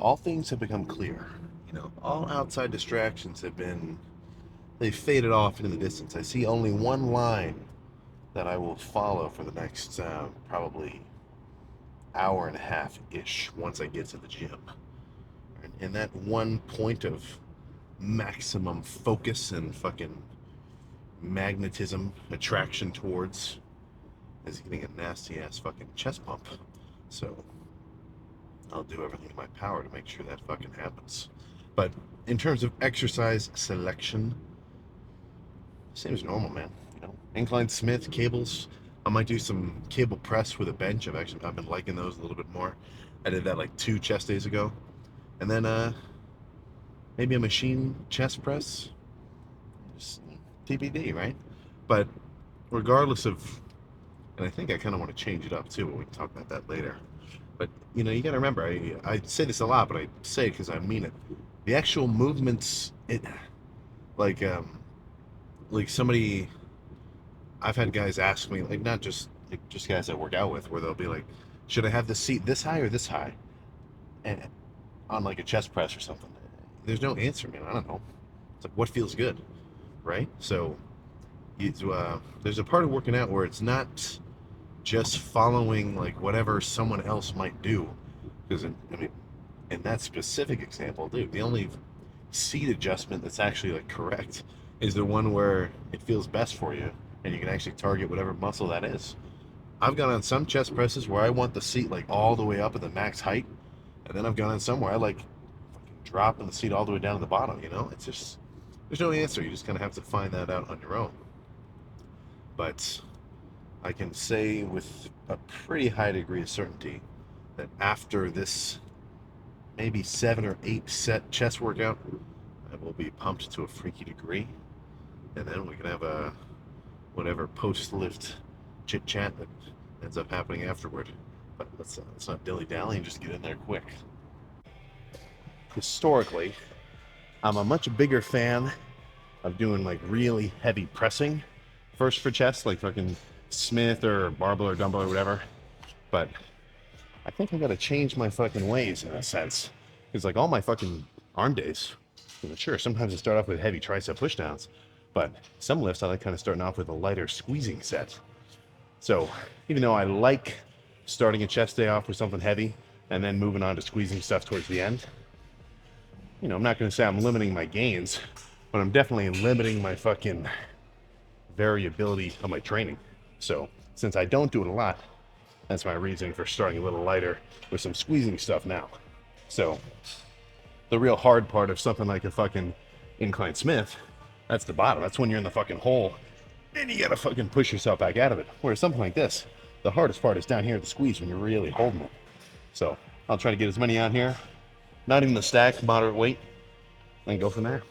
all things have become clear. All outside distractions they've faded off into the distance. I see only one line that I will follow for the next probably hour and a half ish once I get to the gym. And that one point of maximum focus and fucking magnetism, attraction towards, is getting a nasty ass fucking chest pump. So I'll do everything in my power to make sure that fucking happens. But in terms of exercise selection, same as normal, man. Incline Smith cables. I might do some cable press with a bench. I've been liking those a little bit more. I did that like 2 chest days ago, and then maybe a machine chest press. Just TBD, right? But regardless of, and I think I kind of want to change it up too, but we can talk about that later. But you got to remember, I say this a lot, but I say it because I mean it. The actual movements, like like somebody, I've had guys ask me, like not just guys I work out with, where they'll be like, should I have the seat this high or this high, and on like a chest press or something. There's no answer, man. I don't know. It's like what feels good, right? So there's a part of working out where it's not just following like whatever someone else might do, because I mean, in that specific example, dude, the only seat adjustment that's actually like correct is the one where it feels best for you and you can actually target whatever muscle that is. I've gone on some chest presses where I want the seat like all the way up at the max height, and then I've gone on some where I like fucking dropping the seat all the way down to the bottom. It's just there's no answer. You just kind of have to find that out on your own. But I can say with a pretty high degree of certainty that after this maybe 7 or 8 set chest workout, I will be pumped to a freaky degree, and then we can have a whatever post-lift chit chat that ends up happening afterward. But let's not dilly-dally and just get in there quick. Historically, I'm a much bigger fan of doing like really heavy pressing first for chest, like fucking Smith or barbell or dumbbell or whatever. But I think I gotta change my fucking ways in a sense. Because like all my fucking arm days, sure, sometimes I start off with heavy tricep pushdowns, but some lifts I like kind of starting off with a lighter squeezing set. So even though I like starting a chest day off with something heavy and then moving on to squeezing stuff towards the end, I'm not gonna say I'm limiting my gains, but I'm definitely limiting my fucking variability of my training. So since I don't do it a lot, that's my reason for starting a little lighter with some squeezing stuff now. So the real hard part of something like a fucking incline Smith, that's the bottom. That's when you're in the fucking hole and you gotta fucking push yourself back out of it. Whereas something like this, the hardest part is down here at the squeeze when you're really holding it. So I'll try to get as many on here, not even the stack, moderate weight, and go from there.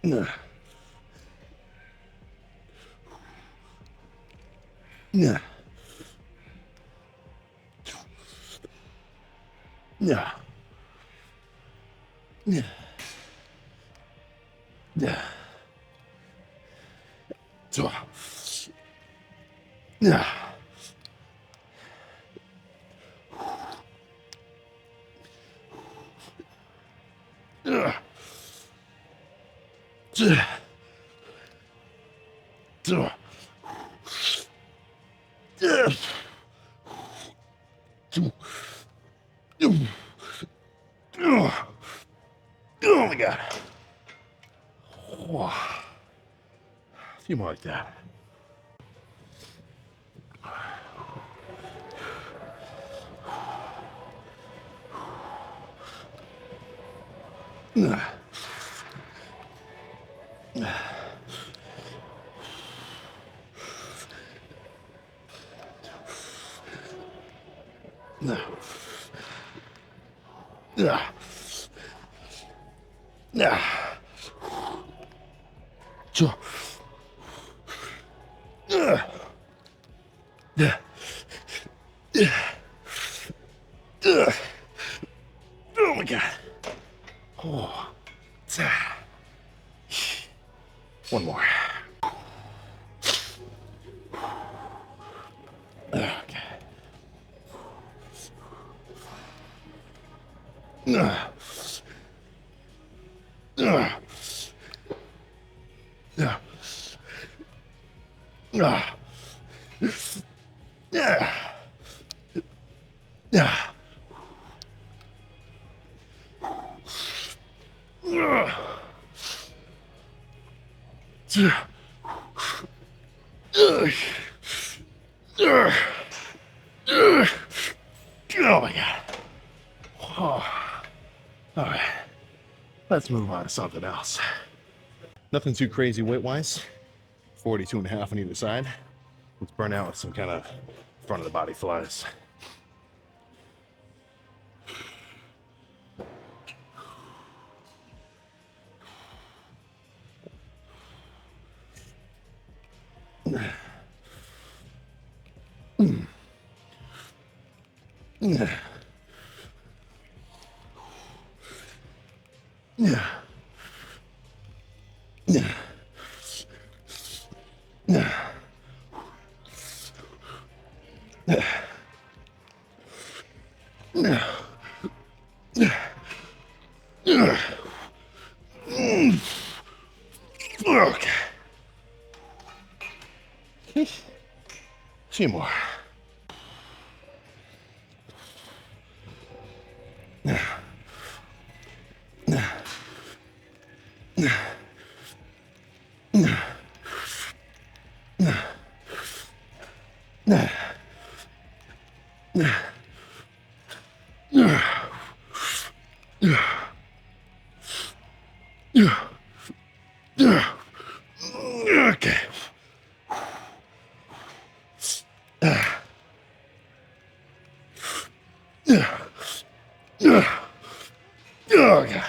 Yeah. Yeah. Yeah. Yeah. Yeah. Yeah. Oh my god. A few more like that. No. Yeah. Yeah. Oh my god. Oh. One more. Okay. Oh my God. Oh. All right. Let's move on to something else. Nothing too crazy weight-wise. 42 and a half on either side. Let's burn out with some kind of front of the body flies. Okay. Two more. Okay. Oh, God.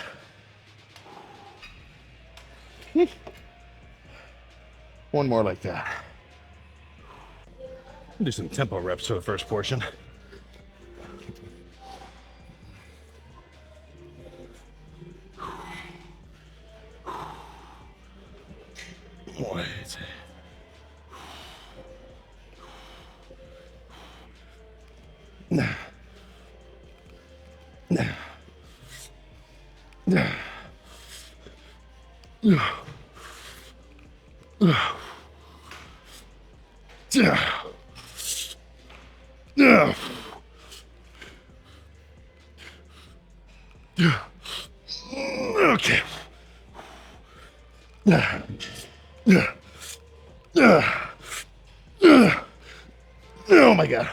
One more like that. Do some tempo reps for the first portion. Wait. Okay. Oh my God.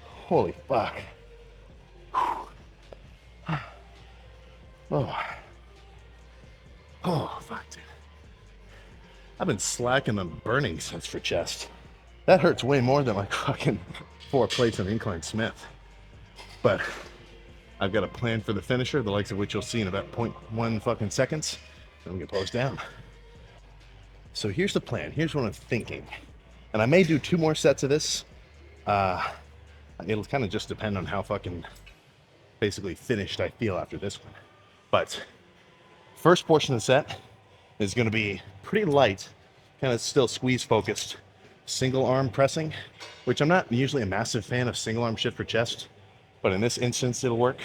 Holy fuck. Oh. Oh, fuck, dude. I've been slacking on burning sets for chest. That hurts way more than like fucking 4 plates on incline Smith. But I've got a plan for the finisher, the likes of which you'll see in about 0.1 fucking seconds. And we can post down. So here's the plan. Here's what I'm thinking. And I may do 2 more sets of this. It'll kind of just depend on how fucking basically finished I feel after this one. But first portion of the set is going to be pretty light, kind of still squeeze focused, single arm pressing, which I'm not usually a massive fan of single arm shit for chest, but in this instance it'll work.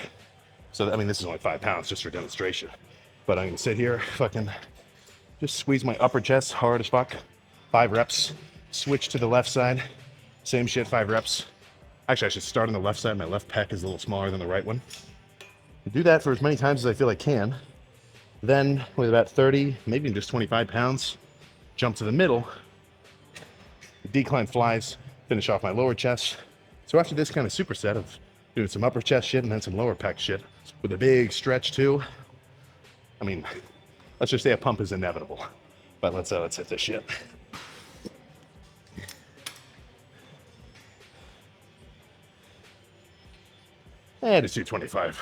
So I mean, this is only 5 pounds just for demonstration, but I'm gonna sit here, fucking just squeeze my upper chest hard as fuck. 5 reps, switch to the left side, same shit, 5 reps. Actually, I should start on the left side. My left pec is a little smaller than the right one. Do that for as many times as I feel I can. Then with about 30, maybe just 25 pounds, jump to the middle, decline flies, finish off my lower chest. So after this kind of superset of doing some upper chest shit and then some lower pec shit with a big stretch too, I mean, let's just say a pump is inevitable. But let's hit this shit. And it's 225.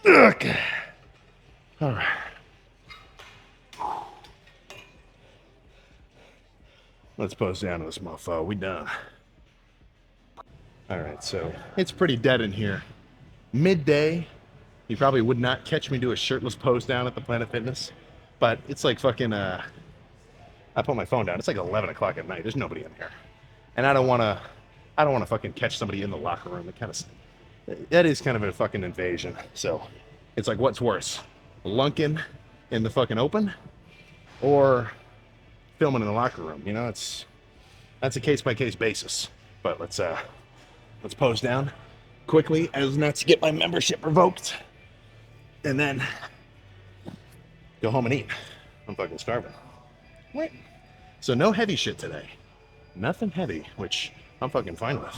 Okay. All right. Let's pose down to this mofo. We done. All right, so it's pretty dead in here. Midday. You probably would not catch me do a shirtless pose down at the Planet Fitness, but it's like fucking. I put my phone down. It's like 11 o'clock at night. There's nobody in here, and I don't want to. I don't want to fucking catch somebody in the locker room. It kind of. That is kind of a fucking invasion. So, it's like, what's worse, lunking in the fucking open, or filming in the locker room? You know, that's a case by case basis. But let's pose down quickly as not to get my membership revoked, and then go home and eat. I'm fucking starving. Wait. So no heavy shit today. Nothing heavy, which I'm fucking fine with.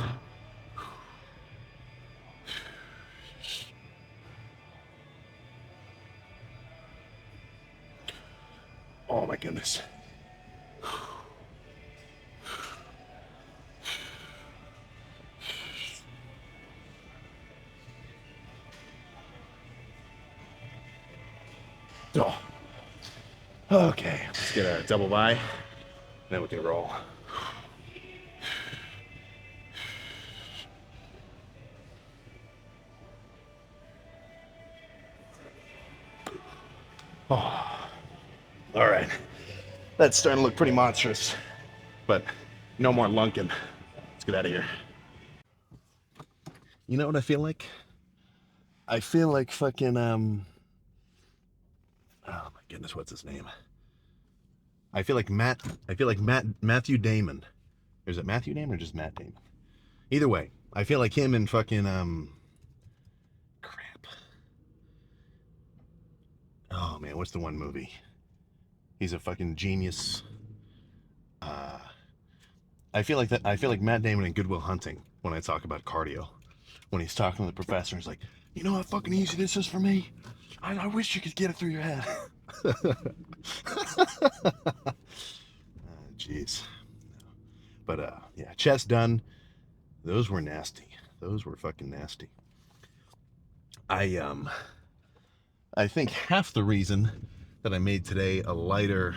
Oh my goodness. Oh. Okay, let's get a double by, and then we can roll. Oh. All right, that's starting to look pretty monstrous, but no more lunking. Let's get out of here. You know what I feel like? I feel like fucking oh my goodness, what's his name? I feel like Matthew Damon. Or is it Matthew Damon or just Matt Damon? Either way, I feel like him and fucking crap. Oh man, what's the one movie? He's a fucking genius. I feel like that. I feel like Matt Damon in Good Will Hunting when I talk about cardio. When he's talking to the professor, he's like, "You know how fucking easy this is for me. I wish you could get it through your head." Jeez. But yeah, chest done. Those were nasty. Those were fucking nasty. I think half the reason that I made today a lighter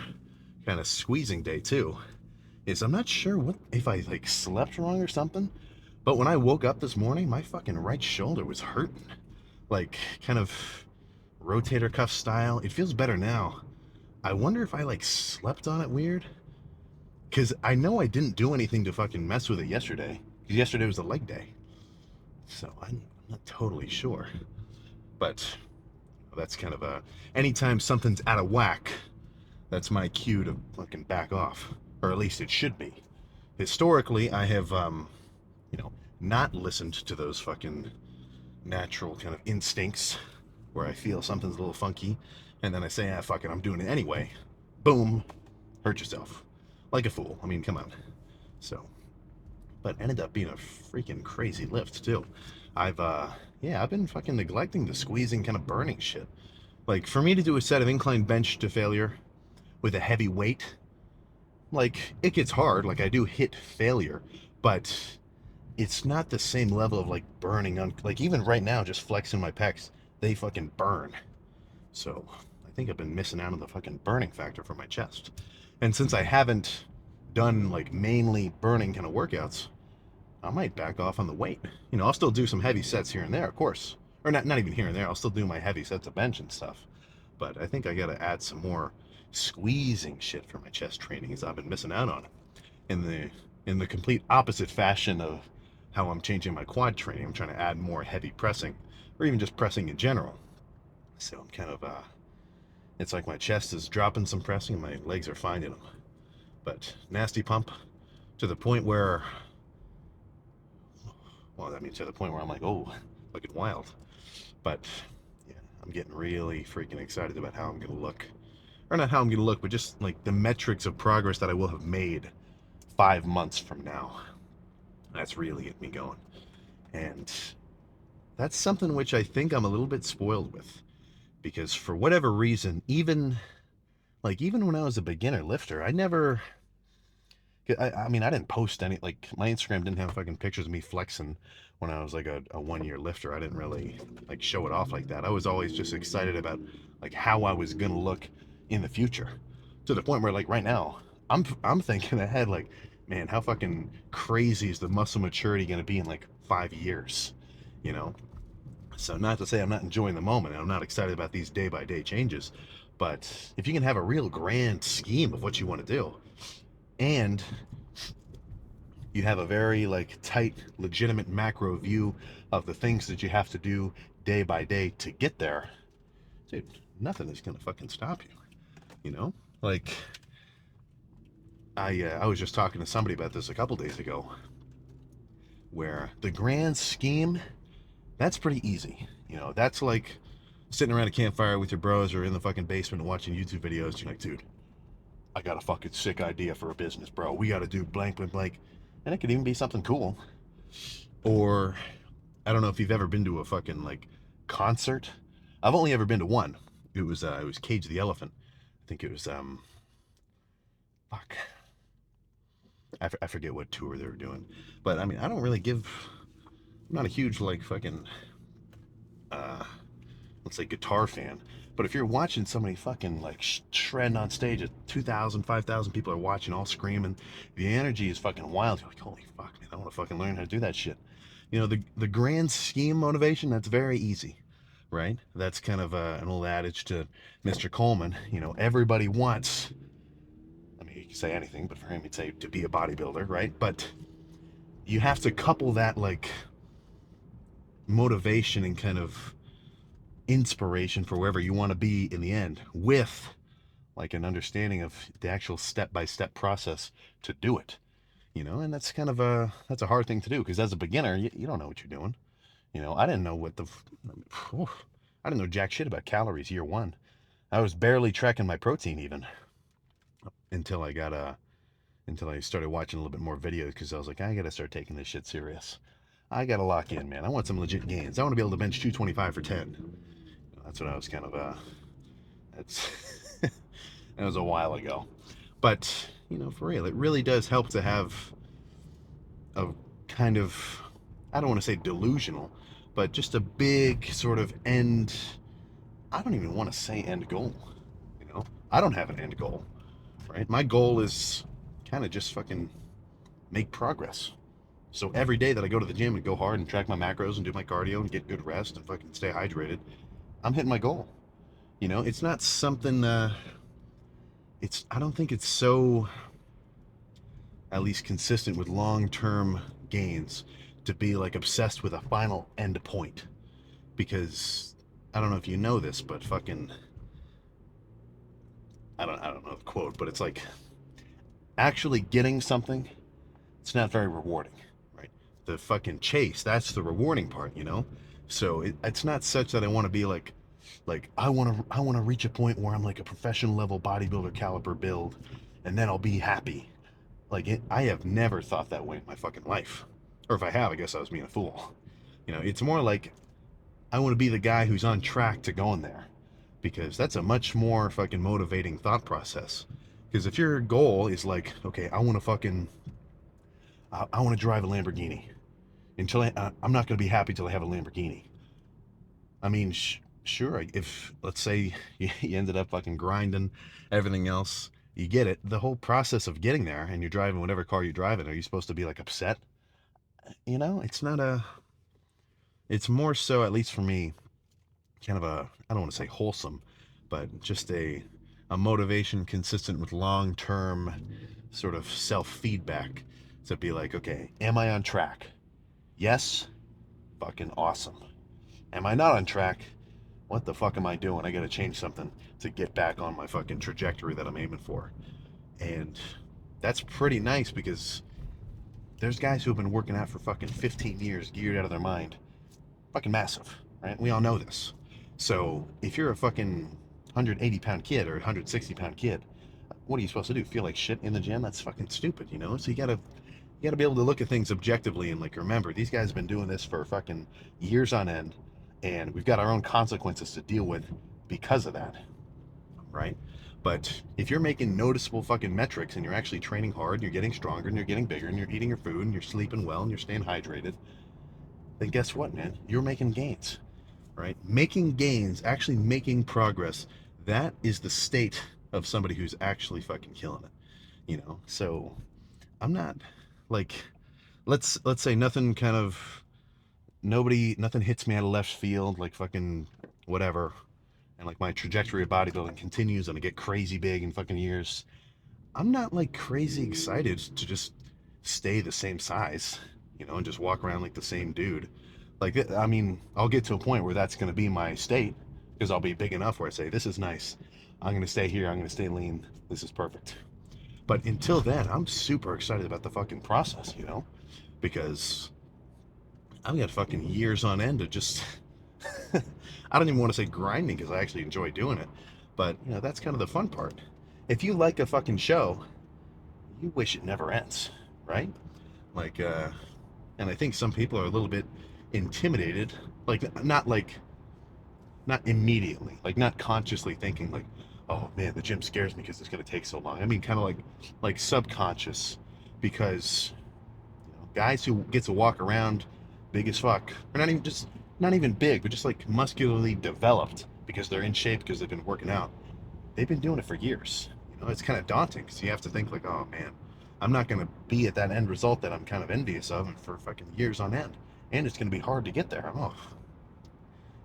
kind of squeezing day too is I'm not sure what if I like slept wrong or something, but when I woke up this morning, my fucking right shoulder was hurting, like kind of rotator cuff style. It feels better now. I wonder if I like slept on it weird, because I know I didn't do anything to fucking mess with it yesterday, because yesterday was the leg day, so I'm not totally sure. But that's kind of a, anytime something's out of whack, that's my cue to fucking back off, or at least it should be. Historically, I have not listened to those fucking natural kind of instincts where I feel something's a little funky, and then I say, ah, fuck it, I'm doing it anyway. Boom, hurt yourself. Like a fool. I mean, come on. So, but ended up being a freaking crazy lift too. I've been fucking neglecting the squeezing kind of burning shit. Like, for me to do a set of incline bench to failure with a heavy weight, like, it gets hard. Like, I do hit failure, but it's not the same level of like burning on, like even right now, just flexing my pecs, they fucking burn. So I think I've been missing out on the fucking burning factor for my chest. And since I haven't done like mainly burning kind of workouts, I might back off on the weight. You know, I'll still do some heavy sets here and there, of course. Or not even here and there. I'll still do my heavy sets of bench and stuff. But I think I gotta add some more squeezing shit for my chest training, as I've been missing out on in the complete opposite fashion of how I'm changing my quad training. I'm trying to add more heavy pressing, or even just pressing in general. So I'm kind of it's like my chest is dropping some pressing and my legs are finding them. But nasty pump to the point where, well, I mean to the point where I'm like, oh, looking wild. But yeah, I'm getting really freaking excited about how I'm gonna look, or not how I'm gonna look, but just like the metrics of progress that I will have made 5 months from now. That's really getting me going. And that's something which I think I'm a little bit spoiled with. Because for whatever reason, even when I was a beginner lifter, I mean, I didn't post any, like, my Instagram didn't have fucking pictures of me flexing when I was like a 1 year lifter. I didn't really like show it off like that. I was always just excited about like how I was gonna look in the future, to the point where like right now, I'm thinking ahead, like, man, how fucking crazy is the muscle maturity gonna be in like 5 years, you know? So not to say I'm not enjoying the moment and I'm not excited about these day by day changes, but if you can have a real grand scheme of what you want to do, and you have a very like tight, legitimate macro view of the things that you have to do day by day to get there, dude, nothing is gonna fucking stop you. You know, like I was just talking to somebody about this a couple days ago, where the grand scheme, that's pretty easy. You know, that's like sitting around a campfire with your bros or in the fucking basement watching YouTube videos. You're like, dude, I got a fucking sick idea for a business, bro. We got to do blank, blank, blank. And it could even be something cool. Or, I don't know if you've ever been to a fucking like concert. I've only ever been to one. It was Cage the Elephant. I think it was fuck. I forget what tour they were doing. But I mean, I don't really give. I'm not a huge like fucking uh let's say guitar fan. But if you're watching somebody fucking like shredding on stage at 2,000, 5,000 people are watching, all screaming, the energy is fucking wild. You're like, holy fuck, man, I want to fucking learn how to do that shit. You know, the grand scheme motivation, that's very easy, right? That's kind of an old adage to Mr. Coleman. You know, everybody wants, I mean, you can say anything, but for him, he'd say to be a bodybuilder, right? But you have to couple that like motivation and kind of inspiration for wherever you want to be in the end with like an understanding of the actual step-by-step process to do it, you know. And that's a hard thing to do, because as a beginner, you don't know what you're doing. You know, I didn't know I didn't know jack shit about calories year one. I was barely tracking my protein even until I started watching a little bit more videos, because I was like, I gotta start taking this shit serious. I gotta lock in, man. I want some legit gains. I want to be able to bench 225 for 10. That's what I was kind of that's that was a while ago. But, you know, for real, it really does help to have a kind of, I don't want to say delusional, but just a big sort of end. I don't even want to say end goal. You know, I don't have an end goal, right? My goal is kind of just fucking make progress. So every day that I go to the gym and go hard and track my macros and do my cardio and get good rest and fucking stay hydrated, I'm hitting my goal. You know, it's not something, I don't think it's so, at least consistent with long-term gains, to be like obsessed with a final end point. Because I don't know if you know this, but fucking, I don't know the quote, but it's like actually getting something, it's not very rewarding, right? The fucking chase, that's the rewarding part, you know? So it's not such that I want to be like I want to reach a point where I'm like a professional level bodybuilder caliber build, and then I'll be happy. I have never thought that way in my fucking life. Or if I have, I guess I was being a fool. You know, it's more like I want to be the guy who's on track to going there, because that's a much more fucking motivating thought process. Because if your goal is like, okay, I want to drive a Lamborghini, until I'm not going to be happy till I have a Lamborghini. I mean, sure, if let's say you ended up fucking grinding everything else, you get it. The whole process of getting there and you're driving whatever car you're driving, are you supposed to be like upset? You know, it's not a, it's more so, at least for me, kind of a, I don't want to say wholesome, but just a motivation consistent with long term sort of self feedback to be like, okay, am I on track? Yes, fucking awesome. Am I not on track? What the fuck am I doing? I gotta change something to get back on my fucking trajectory that I'm aiming for. And that's pretty nice because there's guys who have been working out for fucking 15 years, geared out of their mind. Fucking massive, right? We all know this. So if you're a fucking 180-pound kid or 160-pound kid, what are you supposed to do? Feel like shit in the gym? That's fucking stupid, you know? So you gotta be able to look at things objectively and like remember these guys have been doing this for fucking years on end, and we've got our own consequences to deal with because of that, right? But if you're making noticeable fucking metrics and you're actually training hard, and you're getting stronger and you're getting bigger and you're eating your food and you're sleeping well and you're staying hydrated, then guess what, man? You're making gains, right? Making gains, actually making progress, that is the state of somebody who's actually fucking killing it, you know? So I'm not like, let's say nothing kind of nothing hits me out of left field like fucking whatever, and like my trajectory of bodybuilding continues and I get crazy big in fucking years. I'm not like crazy excited to just stay the same size, you know, and just walk around like the same dude. Like, I mean, I'll get to a point where that's going to be my state because I'll be big enough where I say, this is nice. I'm going to stay here. I'm going to stay lean. This is perfect. But until then, I'm super excited about the fucking process, you know, because I've got fucking years on end of just, I don't even want to say grinding because I actually enjoy doing it. But, you know, that's kind of the fun part. If you like a fucking show, you wish it never ends, right? Like, and I think some people are a little bit intimidated, not immediately, like not consciously thinking like, oh man, the gym scares me because it's gonna take so long. I mean, kind of like subconscious, because you know, guys who get to walk around big as fuck, or not even big, but just like muscularly developed because they're in shape because they've been working out. They've been doing it for years. You know, it's kind of daunting because you have to think like, oh man, I'm not going to be at that end result that I'm kind of envious of for fucking years on end, and it's going to be hard to get there. Oh,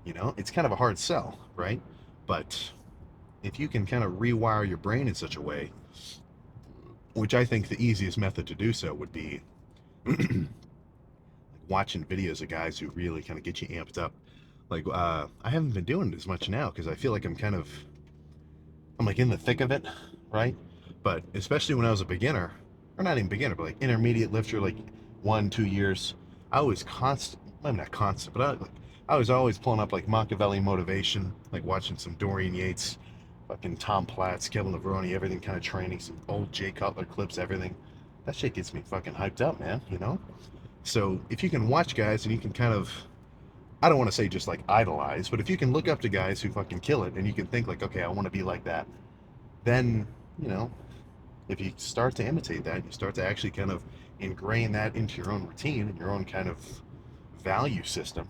you know, it's kind of a hard sell, right? But if you can kind of rewire your brain in such a way, which I think the easiest method to do so would be watching videos of guys who really kind of get you amped up. Like, I haven't been doing it as much now because I feel like I'm like in the thick of it, right? But especially when I was a beginner, or not even beginner, but like intermediate lifter, like 1, 2 years, I was constant. I'm not constant, but I was always pulling up like Machiavelli motivation, like watching some Dorian Yates, fucking Tom Platz, Kevin Levrone, everything kind of training, some old Jay Cutler clips, everything. That shit gets me fucking hyped up, man. You know. So if you can watch guys and you can kind of, I don't want to say just like idolize, but if you can look up to guys who fucking kill it and you can think like, okay, I want to be like that, then, you know, if you start to imitate that, you start to actually kind of ingrain that into your own routine and your own kind of value system,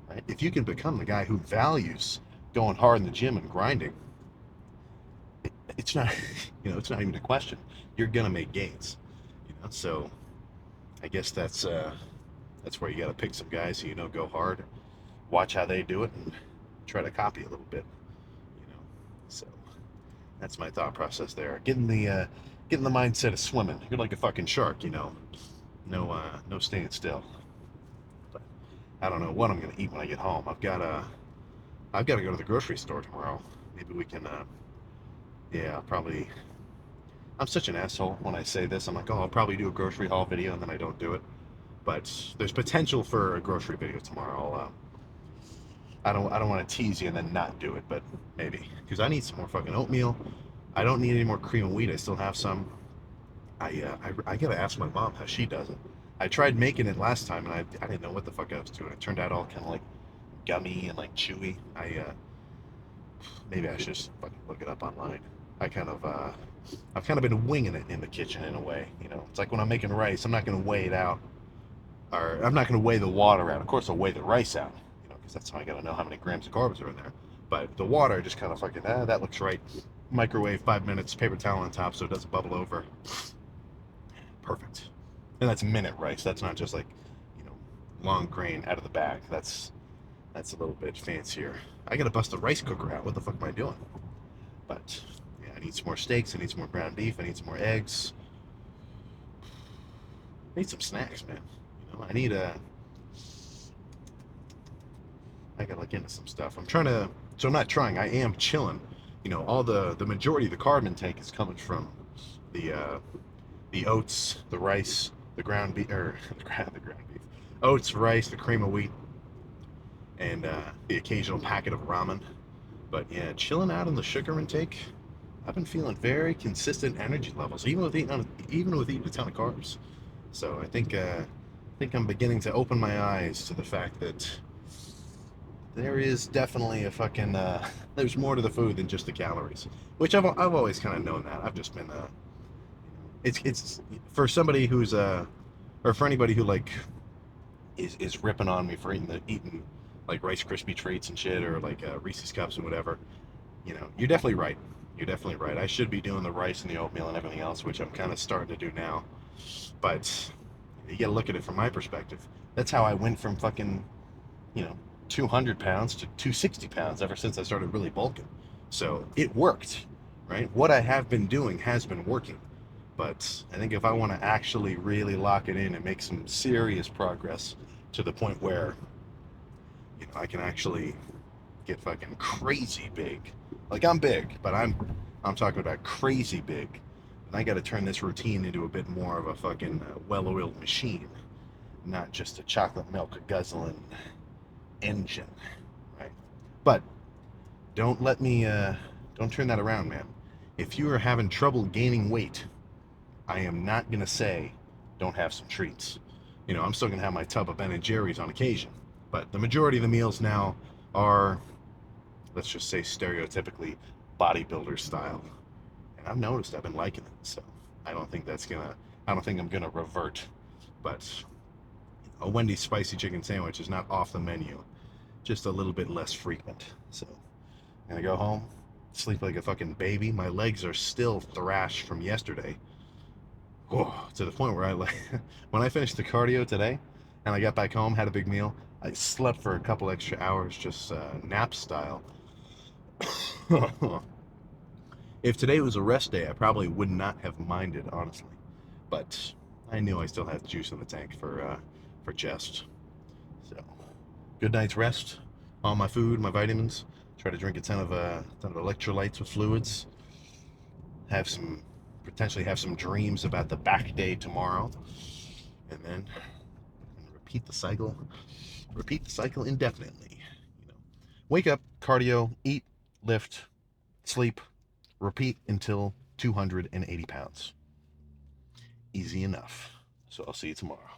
right? If you can become the guy who values going hard in the gym and grinding, it's not, you know, it's not even a question. You're gonna make gains, you know. So I guess that's where you got to pick some guys who you know go hard, watch how they do it, and try to copy a little bit, you know. So that's my thought process there. Getting the mindset of swimming. You're like a fucking shark, you know. No staying still. But I don't know what I'm gonna eat when I get home. I've got to go to the grocery store tomorrow. Maybe we can. Yeah, probably. I'm such an asshole when I say this. I'm like, oh, I'll probably do a grocery haul video, and then I don't do it. But there's potential for a grocery video tomorrow. I don't want to tease you and then not do it, but maybe because I need some more fucking oatmeal. I don't need any more cream of wheat. I still have some. I gotta ask my mom how she does it. I tried making it last time and I didn't know what the fuck I was doing. It turned out all kind of like gummy and like chewy. Maybe I should just fucking look it up online. I've kind of been winging it in the kitchen in a way. You know, it's like when I'm making rice, I'm not gonna weigh it out. or I'm not going to weigh the water out. Of course, I'll weigh the rice out, because that's how I got to know how many grams of carbs are in there. But the water just kind of fucking, that looks right. Microwave 5 minutes, paper towel on top so it doesn't bubble over. Perfect. And that's minute rice. That's not just like, you know, long grain out of the bag. That's a little bit fancier. I gotta bust the rice cooker out. What the fuck am I doing? But yeah, I need some more steaks. I need some more ground beef. I need some more eggs. I need some snacks, man. I need a. I gotta look into some stuff. I'm trying to. So I'm not trying. I am chilling. All the majority of the carb intake is coming from the the oats, the rice, the ground beef, or the ground beef, oats, rice, the cream of wheat, and the occasional packet of ramen. But yeah, chilling out on the sugar intake, I've been feeling very consistent energy levels, even with eating a ton of carbs. So I think I'm beginning to open my eyes to the fact that there is definitely a fucking there's more to the food than just the calories, which I've always kind of known that. I've just been it's for somebody who's or for anybody who like is ripping on me for eating like Rice Krispie treats and shit, or like Reese's cups and whatever. You're definitely right. You're definitely right. I should be doing the rice and the oatmeal and everything else, which I'm kind of starting to do now. But you got to look at it from my perspective. That's how I went from fucking, you know, 200 pounds to 260 pounds ever since I started really bulking. So it worked, right? What I have been doing has been working. But I think if I want to actually really lock it in and make some serious progress to the point where, I can actually get fucking crazy big. Like I'm big, but I'm talking about crazy big. And I got to turn this routine into a bit more of a fucking well-oiled machine, not just a chocolate milk guzzling engine, right? But don't turn that around, man. If you are having trouble gaining weight, I am not gonna say don't have some treats. I'm still gonna have my tub of Ben and Jerry's on occasion, but the majority of the meals now are, let's just say, stereotypically bodybuilder style. And I've noticed I've been liking it, so I don't think that's gonna. I don't think I'm gonna revert. But a Wendy's spicy chicken sandwich is not off the menu, just a little bit less frequent. So I'm gonna go home, sleep like a fucking baby. My legs are still thrashed from yesterday. Oh, to the point where when I finished the cardio today, and I got back home, had a big meal. I slept for a couple extra hours, just nap style. If today was a rest day, I probably would not have minded, honestly. But I knew I still had juice in the tank for chest. So, good night's rest. All my food, my vitamins. Try to drink a ton of electrolytes with fluids. Have some Potentially have some dreams about the back day tomorrow, and then repeat the cycle. Repeat the cycle indefinitely. Wake up, cardio, eat, lift, sleep, repeat until 280 pounds. Easy enough. So I'll see you tomorrow.